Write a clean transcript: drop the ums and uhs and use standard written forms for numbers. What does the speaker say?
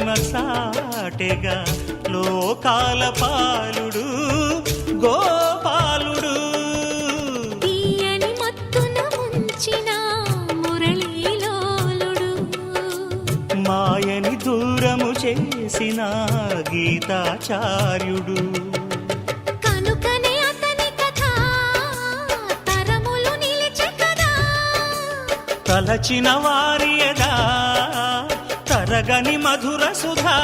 మహిమ సాటెగా లోకాల పాలుడు గోపాలుడు. తీయని మత్తున ముంచిన మురళీలోలుడు, మాయని దూరము చేసిన గీతాచార్యుడు. కనుకనే అతని కథ తరములు నిలిచె కదా, తలచిన వారియదా తరగని మధుర సుధా.